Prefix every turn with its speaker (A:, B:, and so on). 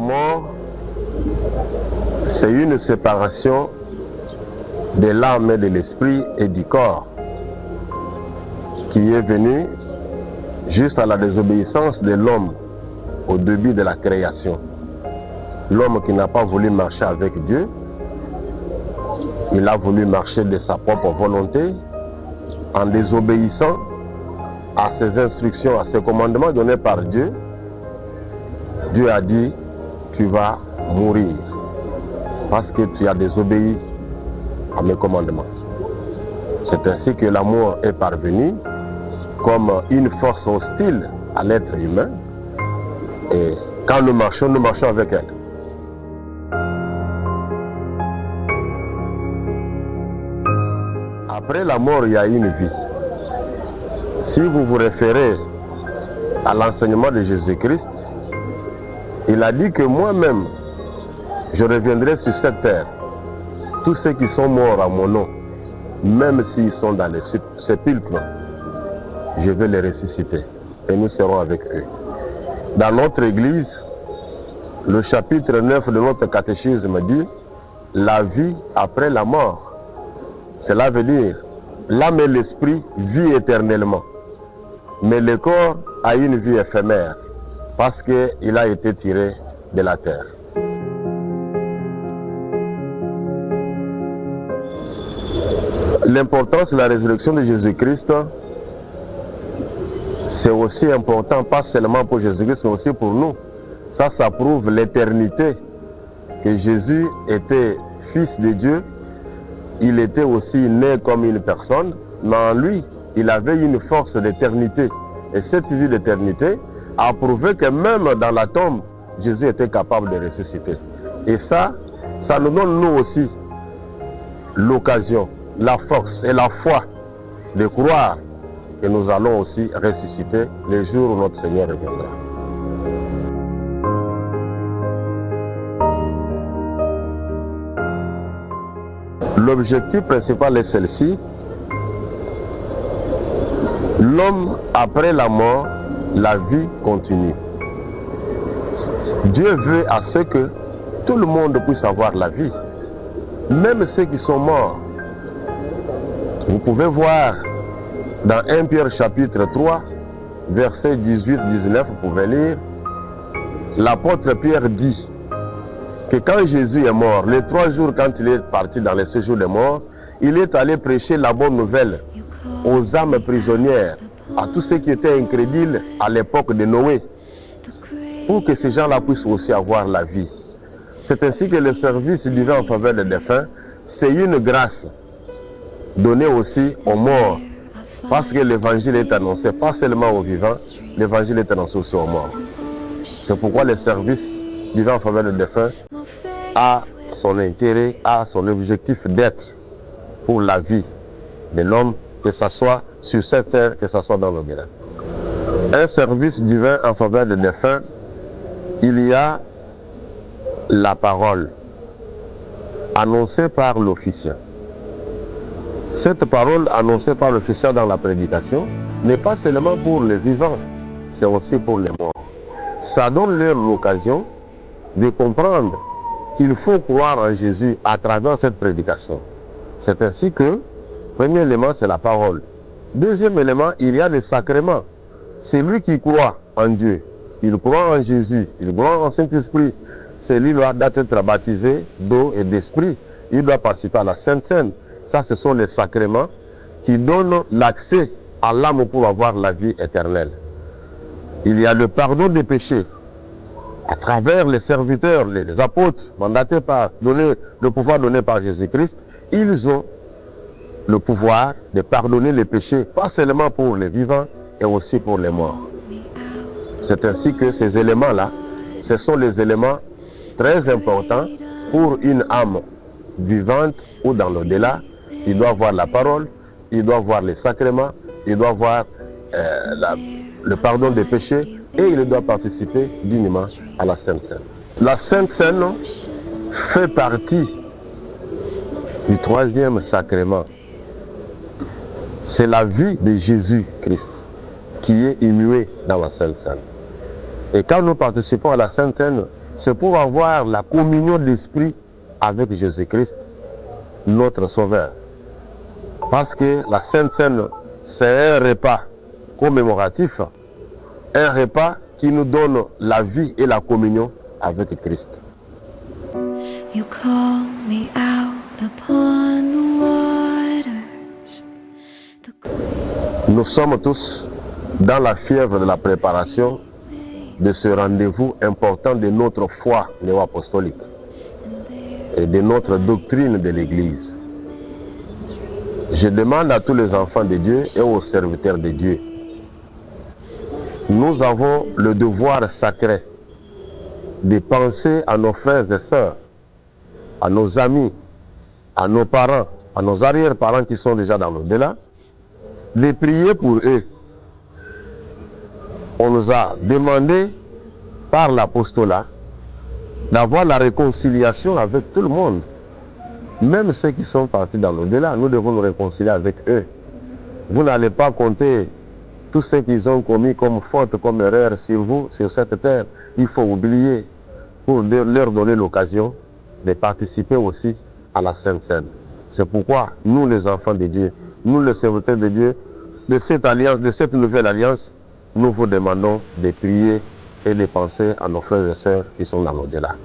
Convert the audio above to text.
A: mort, c'est une séparation de l'âme et de l'esprit et du corps qui est venue juste à la désobéissance de l'homme au début de la création. L'homme qui n'a pas voulu marcher avec Dieu, il a voulu marcher de sa propre volonté en désobéissant à ses instructions, à ses commandements donnés par Dieu. Dieu a dit, tu vas mourir parce que tu as désobéi à mes commandements. C'est ainsi que l'amour est parvenu comme une force hostile à l'être humain. Et quand nous marchons avec elle. Après la mort, il y a une vie. Si vous vous référez à l'enseignement de Jésus-Christ, il a dit que moi-même, je reviendrai sur cette terre. Tous ceux qui sont morts à mon nom, même s'ils sont dans les sépulcres, je vais les ressusciter et nous serons avec eux. Dans notre église, le chapitre 9 de notre catéchisme dit la vie après la mort. Cela veut dire l'âme et l'esprit vivent éternellement, mais le corps a une vie éphémère parce qu'il a été tiré de la terre. L'importance de la résurrection de Jésus-Christ, c'est aussi important, pas seulement pour Jésus-Christ, mais aussi pour nous. Ça prouve l'éternité, que Jésus était fils de Dieu. Il était aussi né comme une personne, mais en lui, il avait une force d'éternité. Et cette vie d'éternité a prouvé que même dans la tombe, Jésus était capable de ressusciter. Et ça nous donne nous aussi l'occasion, la force et la foi de croire que nous allons aussi ressusciter le jour où notre Seigneur reviendra. L'objectif principal est celle-ci. L'homme après la mort, la vie continue. Dieu veut à ce que tout le monde puisse avoir la vie, même ceux qui sont morts. Vous pouvez voir dans 1 Pierre chapitre 3, versets 18-19, vous pouvez lire, l'apôtre Pierre dit que quand Jésus est mort, les 3 jours quand il est parti dans le séjour des morts, il est allé prêcher la bonne nouvelle aux âmes prisonnières, à tous ceux qui étaient incrédules à l'époque de Noé, pour que ces gens-là puissent aussi avoir la vie. C'est ainsi que le service divin en faveur des défunts, c'est une grâce donnée aussi aux morts, parce que l'évangile est annoncé pas seulement aux vivants, l'évangile est annoncé aussi aux morts. C'est pourquoi le service divin en faveur des défunts a son intérêt, a son objectif d'être pour la vie de l'homme, que ce soit sur cette terre, que ce soit dans l'au-delà. Un service divin en faveur des défunts, il y a la parole annoncée par l'officiant. Cette parole annoncée par l'officiant dans la prédication n'est pas seulement pour les vivants, c'est aussi pour les morts. Ça donne leur l'occasion de comprendre qu'il faut croire en Jésus à travers cette prédication. C'est ainsi que, premier élément, c'est la parole. Deuxième élément, il y a les sacrements. C'est lui qui croit en Dieu. Il croit en Jésus, il croit en Saint-Esprit. C'est lui qui doit être baptisé d'eau et d'esprit. Il doit participer à la Sainte Seine. Ça, ce sont les sacrements qui donnent l'accès à l'âme pour avoir la vie éternelle. Il y a le pardon des péchés. À travers les serviteurs, les apôtres, mandatés par, le pouvoir donné par Jésus-Christ, ils ont le pouvoir de pardonner les péchés, pas seulement pour les vivants, et aussi pour les morts. C'est ainsi que ces éléments-là, ce sont les éléments très importants pour une âme vivante ou dans l'au-delà. Il doit voir la parole, il doit voir les sacrements, il doit voir le pardon des péchés et il doit participer dignement à la Sainte Seine. La Sainte Seine fait partie du 3e sacrement. C'est la vie de Jésus-Christ qui est immuée dans la Sainte Seine. Et quand nous participons à la Sainte Seine, c'est pour avoir la communion d'esprit avec Jésus-Christ, notre Sauveur. Parce que la Sainte Seine, c'est un repas commémoratif, un repas qui nous donne la vie et la communion avec Christ.
B: You call me out upon the waters.
A: Nous sommes tous dans la fièvre de la préparation de ce rendez-vous important de notre foi néo-apostolique et de notre doctrine de l'Église. Je demande à tous les enfants de Dieu et aux serviteurs de Dieu, nous avons le devoir sacré de penser à nos frères et sœurs, à nos amis, à nos parents, à nos arrière-parents qui sont déjà dans l'au-delà, de prier pour eux. On nous a demandé par l'apostolat d'avoir la réconciliation avec tout le monde. Même ceux qui sont partis dans l'au-delà, nous devons nous réconcilier avec eux. Vous n'allez pas compter tout ce qu'ils ont commis comme faute, comme erreur sur vous, sur cette terre. Il faut oublier pour leur donner l'occasion de participer aussi à la Sainte Seine. C'est pourquoi nous, les enfants de Dieu, nous, les serviteurs de Dieu, de cette alliance, de cette nouvelle alliance, nous vous demandons de prier et de penser à nos frères et sœurs qui sont dans l'au-delà.